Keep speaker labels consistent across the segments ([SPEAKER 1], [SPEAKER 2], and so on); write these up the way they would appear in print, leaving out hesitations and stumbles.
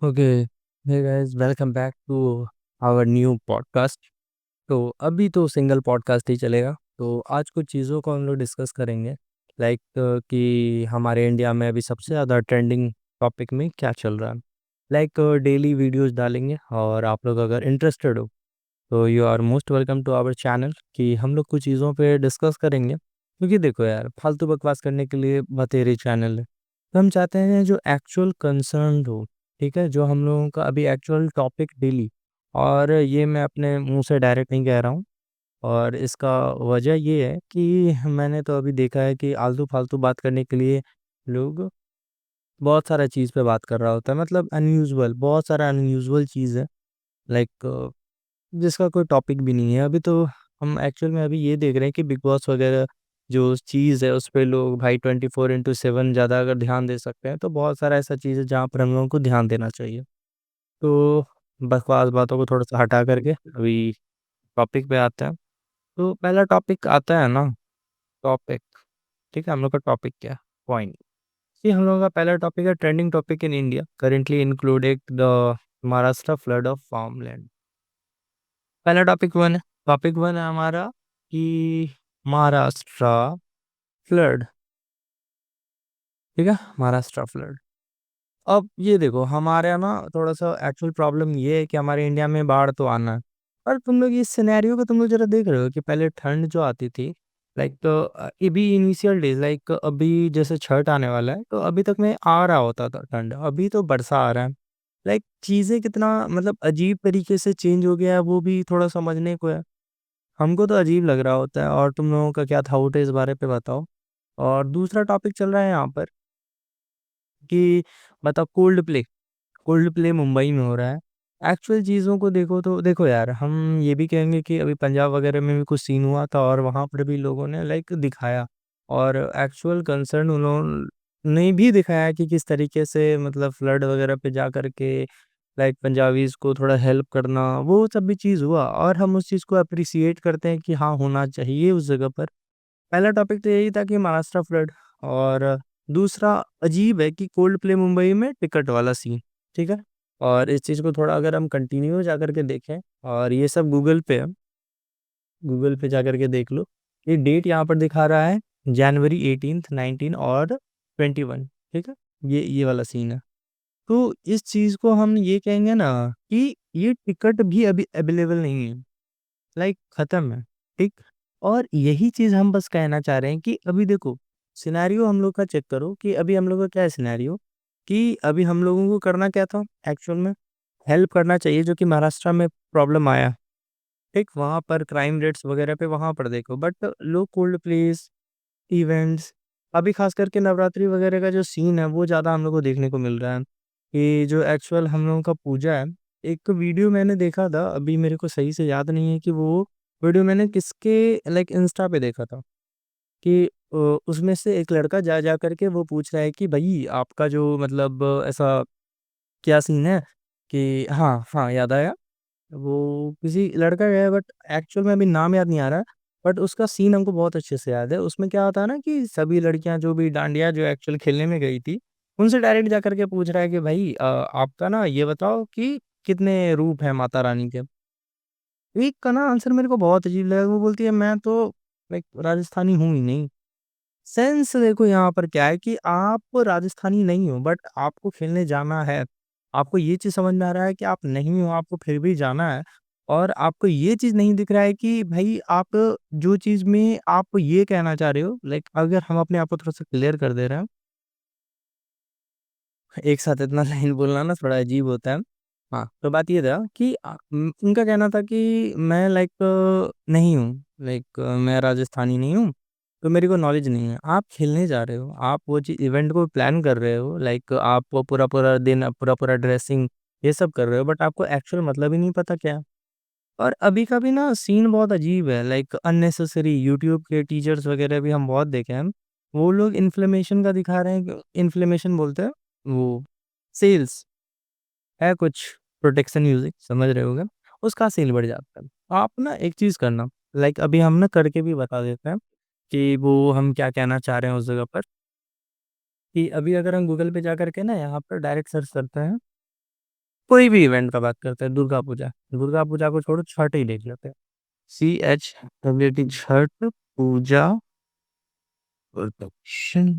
[SPEAKER 1] Okay. Hey guys, welcome back to our new podcast. तो अभी तो सिंगल पॉडकास्ट ही चलेगा। तो आज कुछ चीज़ों को हम लोग डिस्कस करेंगे, लाइक कि हमारे इंडिया में अभी सबसे ज़्यादा ट्रेंडिंग टॉपिक में क्या चल रहा है। लाइक डेली वीडियोस डालेंगे, और आप लोग अगर इंटरेस्टेड हो तो you are most welcome to our channel कि हम लोग कुछ चीज़ों पे डिस्कस करेंगे। क्योंकि देखो यार, फालतू बकवास करने के लिए बतेरे चैनल है। तो हम चाहते हैं जो एक्चुअल कंसर्न हो, ठीक है, जो हम लोगों का अभी एक्चुअल टॉपिक डेली। और ये मैं अपने मुंह से डायरेक्ट नहीं कह रहा हूँ। और इसका वजह ये है कि मैंने तो अभी देखा है कि आलतू फालतू बात करने के लिए लोग बहुत सारा चीज़ पे बात कर रहा होता है, मतलब अनयूजुअल, बहुत सारा अनयूजुअल चीज़ है। लाइक जिसका कोई टॉपिक भी नहीं है। अभी तो हम एक्चुअल में अभी ये देख रहे हैं कि बिग बॉस वगैरह जो चीज़ है उस पे लोग भाई 24/7 ज़्यादा अगर ध्यान दे सकते हैं, तो बहुत सारा ऐसा चीज़ है जहाँ पर हम लोगों को ध्यान देना चाहिए। तो बकवास बातों को थोड़ा सा हटा करके अभी टॉपिक पे आते हैं। तो पहला टॉपिक आता है ना, टॉपिक, ठीक है, हम लोग का टॉपिक क्या है, पॉइंट। ये हम लोगों का पहला टॉपिक है, trending topic in India currently included the Maharashtra flood of farmland. पहला टॉपिक 1 है। टॉपिक 1 है हमारा कि महाराष्ट्र फ्लड। ठीक है, महाराष्ट्र फ्लड। अब ये देखो, हमारे यहाँ ना थोड़ा सा एक्चुअल प्रॉब्लम ये है कि हमारे इंडिया में बाढ़ तो आना है। और तुम लोग इस सिनेरियो को तुम लोग जरा देख रहे हो कि पहले ठंड जो आती थी, लाइक ये भी इनिशियल डेज, लाइक अभी जैसे छठ आने वाला है तो अभी तक में आ रहा होता था ठंड, अभी तो बरसा आ रहा है। लाइक चीज़ें कितना मतलब अजीब तरीके से चेंज हो गया है, वो भी थोड़ा समझने को है। हमको तो अजीब लग रहा होता है। और तुम लोगों का क्या थाउट है इस बारे पे बताओ। और दूसरा टॉपिक चल रहा है यहाँ पर कि बताओ, कोल्ड प्ले मुंबई में हो रहा है। एक्चुअल चीज़ों को देखो तो देखो यार, हम ये भी कहेंगे कि अभी पंजाब वगैरह में भी कुछ सीन हुआ था और वहाँ पर भी लोगों ने लाइक दिखाया। और एक्चुअल कंसर्न उन लोगों ने भी दिखाया कि किस तरीके से मतलब फ्लड वगैरह पे जा करके लाइक पंजाबीज को थोड़ा हेल्प करना, वो सब भी चीज़ हुआ और हम उस चीज़ को अप्रिसिएट करते हैं कि हाँ, होना चाहिए उस जगह पर। पहला टॉपिक तो यही था कि महाराष्ट्र फ्लड। और दूसरा अजीब है कि कोल्ड प्ले मुंबई में टिकट वाला सीन, ठीक है। और इस चीज़ को थोड़ा अगर हम कंटिन्यू जा करके देखें, और ये सब गूगल पे है, गूगल पे जा करके देख लो। ये डेट यहाँ पर दिखा रहा है जनवरी 18, 19 और 21, ठीक है। ये वाला सीन है। तो इस चीज़ को हम ये कहेंगे ना कि ये टिकट भी अभी अवेलेबल नहीं है, लाइक खत्म है, ठीक। और यही चीज़ हम बस कहना चाह रहे हैं कि अभी देखो, सिनेरियो हम लोग का चेक करो कि अभी हम लोग का क्या है सिनेरियो, कि अभी हम लोगों को करना क्या था एक्चुअल में, हेल्प करना चाहिए। जो कि महाराष्ट्र में प्रॉब्लम आया, ठीक, वहाँ पर क्राइम रेट्स वगैरह पे वहाँ पर देखो, बट लोग कोल्ड प्लेस इवेंट्स, अभी खास करके नवरात्रि वगैरह का जो सीन है वो ज़्यादा हम लोग को देखने को मिल रहा है। कि जो एक्चुअल हम लोगों का पूजा है, एक वीडियो मैंने देखा था, अभी मेरे को सही से याद नहीं है कि वो वीडियो मैंने किसके लाइक इंस्टा पे देखा था कि उसमें से एक लड़का जा जा करके वो पूछ रहा है कि भाई आपका जो मतलब ऐसा क्या सीन है कि हाँ हाँ, याद आया। वो किसी लड़का का है, बट एक्चुअल में अभी नाम याद नहीं आ रहा। बट उसका सीन हमको बहुत अच्छे से याद है। उसमें क्या होता है ना कि सभी लड़कियां जो भी डांडिया जो एक्चुअल खेलने में गई थी, उनसे डायरेक्ट जा करके पूछ रहा है कि भाई आपका ना ये बताओ कि कितने रूप है माता रानी के। एक का ना आंसर मेरे को बहुत अजीब लगा। वो बोलती है मैं तो लाइक राजस्थानी हूँ ही नहीं। सेंस देखो यहाँ पर क्या है कि आप राजस्थानी नहीं हो, बट आपको खेलने जाना है। आपको ये चीज़ समझ में आ रहा है कि आप नहीं हो, आपको फिर भी जाना है। और आपको ये चीज़ नहीं दिख रहा है कि भाई आप जो चीज़ में आप ये कहना चाह रहे हो, लाइक अगर हम अपने आप को थोड़ा-सा क्लियर कर दे रहे हैं, एक साथ इतना लाइन बोलना ना थोड़ा अजीब होता है। हाँ, तो बात ये था कि उनका कहना था कि मैं लाइक नहीं हूँ, लाइक मैं राजस्थानी नहीं हूँ, तो मेरे को नॉलेज नहीं है। आप खेलने जा रहे हो, आप वो चीज़ इवेंट को प्लान कर रहे हो, लाइक आप वो पूरा-पूरा दिन, पूरा-पूरा ड्रेसिंग ये सब कर रहे हो, बट आपको एक्चुअल मतलब ही नहीं पता क्या है। और अभी का भी ना सीन बहुत अजीब है, लाइक अननेसेसरी यूट्यूब के टीचर्स वगैरह भी हम बहुत देखे हैं। वो लोग इन्फ्लेमेशन का दिखा रहे हैं, इन्फ्लेमेशन बोलते हैं वो, सेल्स है कुछ, प्रोटेक्शन म्यूजिक समझ रहे होगे, उसका सेल बढ़ जाता है। आप ना एक चीज़ करना, लाइक अभी हम ना करके भी बता देते हैं कि वो हम क्या कहना चाह रहे हैं उस जगह पर। कि अभी अगर हम गूगल पे जा करके ना यहाँ पर डायरेक्ट सर्च करते हैं कोई भी इवेंट का बात करते हैं, दुर्गा पूजा को छोड़ो, छठ ही देख लेते हैं। CHWT, Chhath Puja production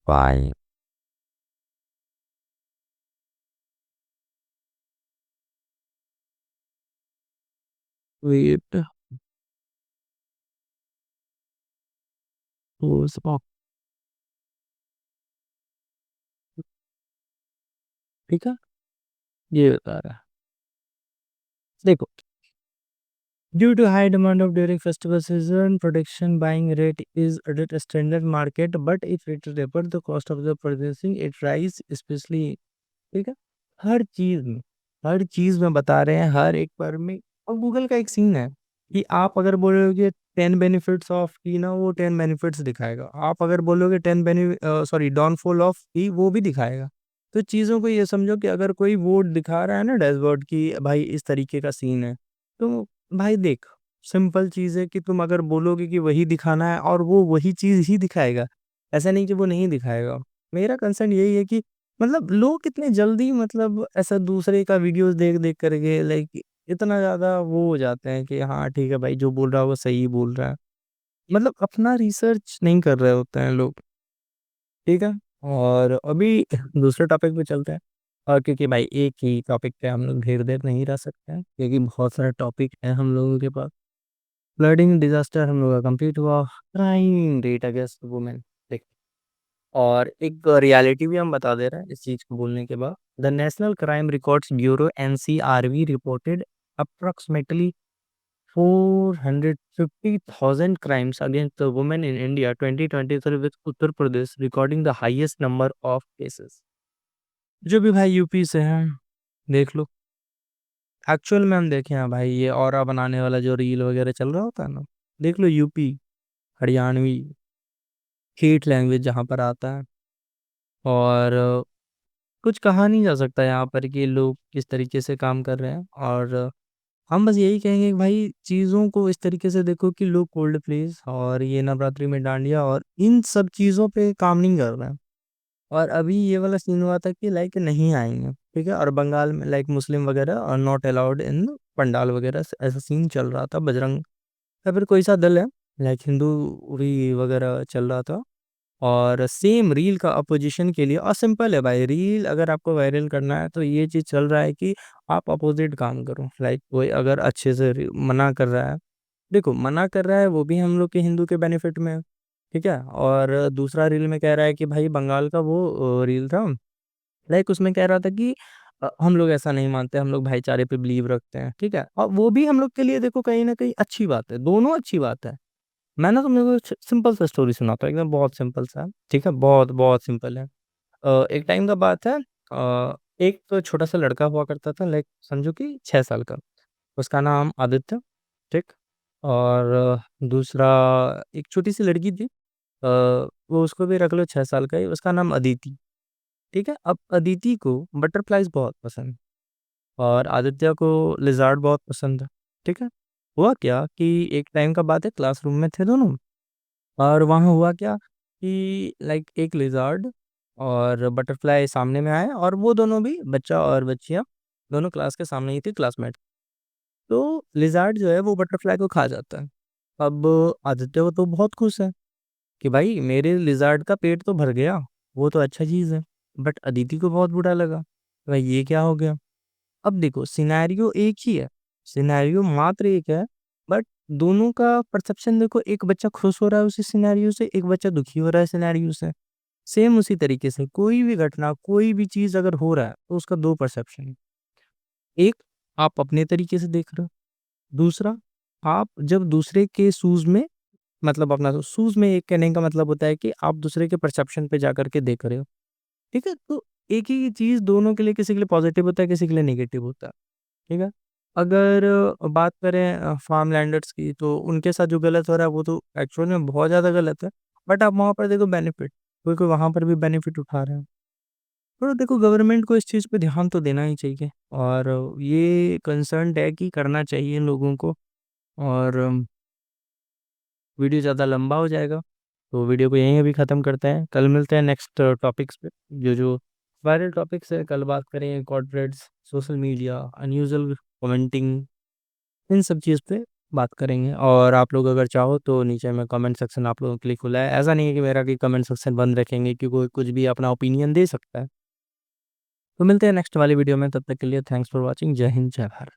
[SPEAKER 1] by weight ठीक है, ये बता रहा है। देखो, due to high demand of during festival season, production buying rate is at a standard market, but if it refer the cost of the purchasing, it rise especially। ठीक है, हर चीज में हर चीज में बता रहे हैं, हर एक पर में। और गूगल का एक सीन है कि आप अगर बोलोगे 10 बेनिफिट्स ऑफ की ना, वो 10 बेनिफिट्स दिखाएगा। आप अगर बोलोगे डाउनफॉल ऑफ की, वो भी दिखाएगा। तो चीज़ों को ये समझो कि अगर कोई वो दिखा रहा है ना डैशबोर्ड की भाई इस तरीके का सीन है, तो भाई देख, सिंपल चीज़ है कि तुम अगर बोलोगे कि वही दिखाना है और वो वही चीज़ ही दिखाएगा। ऐसा नहीं कि वो नहीं दिखाएगा। मेरा कंसर्न यही है कि मतलब लोग कितने जल्दी मतलब ऐसा दूसरे का वीडियोस देख देख करके लाइक इतना ज्यादा वो हो जाते हैं कि हाँ ठीक है भाई, जो बोल रहा है वो सही बोल रहा है। मतलब अपना रिसर्च नहीं कर रहे होते हैं लोग। ठीक है, और अभी दूसरे टॉपिक पे चलते हैं। और क्योंकि भाई एक ही टॉपिक पे हम लोग देर देर नहीं रह सकते हैं, क्योंकि बहुत सारे टॉपिक हैं हम लोगों के पास। फ्लडिंग डिजास्टर हम लोग का कंप्लीट हुआ। क्राइम रेट अगेंस्ट वुमेन, और एक रियलिटी भी हम बता दे रहे हैं इस चीज को बोलने के बाद। The national crime records bureau NCRB reported approximately 450,000 crimes against the women in India 2023, with Uttar Pradesh recording the highest number of cases। जो भी भाई यूपी से हैं, देख लो। एक्चुअल में हम देखें हाँ भाई, ये ऑरा बनाने वाला जो रील वगैरह चल रहा होता है ना, देख लो यूपी हरियाणवी हेट लैंग्वेज जहाँ पर आता है। और कुछ कहा नहीं जा सकता यहाँ पर कि लोग किस तरीके से काम कर रहे हैं। और हम बस यही कहेंगे कि भाई चीज़ों को इस तरीके से देखो कि लोग कोल्ड प्लेस और ये नवरात्रि में डांडिया और इन सब चीज़ों पे काम नहीं कर रहे हैं। और अभी ये वाला सीन हुआ था कि लाइक नहीं आएंगे, ठीक है, और बंगाल में लाइक मुस्लिम वगैरह और नॉट अलाउड इन पंडाल वगैरह, ऐसा सीन चल रहा था। बजरंग या फिर कोई सा दल है लाइक हिंदू भी वगैरह चल रहा था। और सेम रील का अपोजिशन के लिए, और सिंपल है भाई, रील अगर आपको वायरल करना है तो ये चीज़ चल रहा है कि आप अपोजिट काम करो। लाइक कोई अगर अच्छे से मना कर रहा है, देखो मना कर रहा है वो भी हम लोग के हिंदू के बेनिफिट में है, ठीक है। और दूसरा रील में कह रहा है कि भाई बंगाल का वो रील था, लाइक उसमें कह रहा था कि हम लोग ऐसा नहीं मानते, हम लोग भाईचारे पे बिलीव रखते हैं, ठीक है। और वो भी हम लोग के लिए देखो कहीं ना कहीं अच्छी बात है, दोनों अच्छी बात है। मैं ना तुमने को सिंपल सा स्टोरी सुनाता हूँ, एकदम बहुत सिंपल सा, ठीक है, बहुत बहुत सिंपल है। एक टाइम का बात है। एक तो छोटा सा लड़का हुआ करता था, लाइक समझो कि 6 साल का। उसका नाम आदित्य, ठीक। और दूसरा एक छोटी सी लड़की थी, वो उसको भी रख लो 6 साल का ही, उसका नाम अदिति, ठीक है। अब अदिति को बटरफ्लाईज बहुत पसंद, और आदित्य को लिजार्ड बहुत पसंद है, ठीक है। हुआ क्या कि एक टाइम का बात है, क्लासरूम में थे दोनों, और वहाँ हुआ क्या कि लाइक एक लिजार्ड और बटरफ्लाई सामने में आए, और वो दोनों भी, बच्चा और बच्चियाँ, दोनों क्लास के सामने ही थे, क्लासमेट। तो लिजार्ड जो है वो बटरफ्लाई को खा जाता है। अब आदित्य वो तो बहुत खुश है कि भाई मेरे लिजार्ड का पेट तो भर गया, वो तो अच्छा चीज़ है। बट अदिति को बहुत बुरा लगा, भाई ये क्या हो गया। अब देखो सिनेरियो एक ही है, सिनेरियो मात्र एक है, बट दोनों का परसेप्शन देखो, एक बच्चा खुश हो रहा है उसी सिनेरियो से, एक बच्चा दुखी हो रहा है सिनेरियो से। सेम उसी तरीके से कोई भी घटना, कोई भी चीज अगर हो रहा है तो उसका दो परसेप्शन है। एक, आप अपने तरीके से देख रहे हो। दूसरा, आप जब दूसरे के शूज में, मतलब अपना शूज में, एक कहने का मतलब होता है कि आप दूसरे के परसेप्शन पे जा करके देख रहे हो, ठीक है। तो एक ही चीज दोनों के लिए, किसी के लिए पॉजिटिव होता है, किसी के लिए नेगेटिव होता है, ठीक है। अगर बात करें फार्म लैंडर्स की, तो उनके साथ जो गलत हो रहा है वो तो एक्चुअल में बहुत ज़्यादा गलत है। बट आप वहाँ पर देखो बेनिफिट, कोई कोई वहाँ पर भी बेनिफिट उठा रहे हैं। तो देखो गवर्नमेंट को इस चीज़ पे ध्यान तो देना ही चाहिए, और ये कंसर्न है कि करना चाहिए लोगों को। और वीडियो ज़्यादा लंबा हो जाएगा, तो वीडियो को यहीं अभी ख़त्म करते हैं, कल मिलते हैं नेक्स्ट टॉपिक्स पे। जो वायरल टॉपिक्स है कल बात करेंगे, corporates, social media, unusual commenting, इन सब चीज़ पे बात करेंगे। और आप लोग अगर चाहो तो नीचे में कमेंट सेक्शन आप लोगों के लिए खुला है, ऐसा नहीं है कि मेरा कि कमेंट सेक्शन बंद रखेंगे, कि कोई कुछ भी अपना ओपिनियन दे सकता है। तो मिलते हैं नेक्स्ट वाली वीडियो में, तब तक के लिए थैंक्स फॉर वॉचिंग। जय हिंद, जय भारत।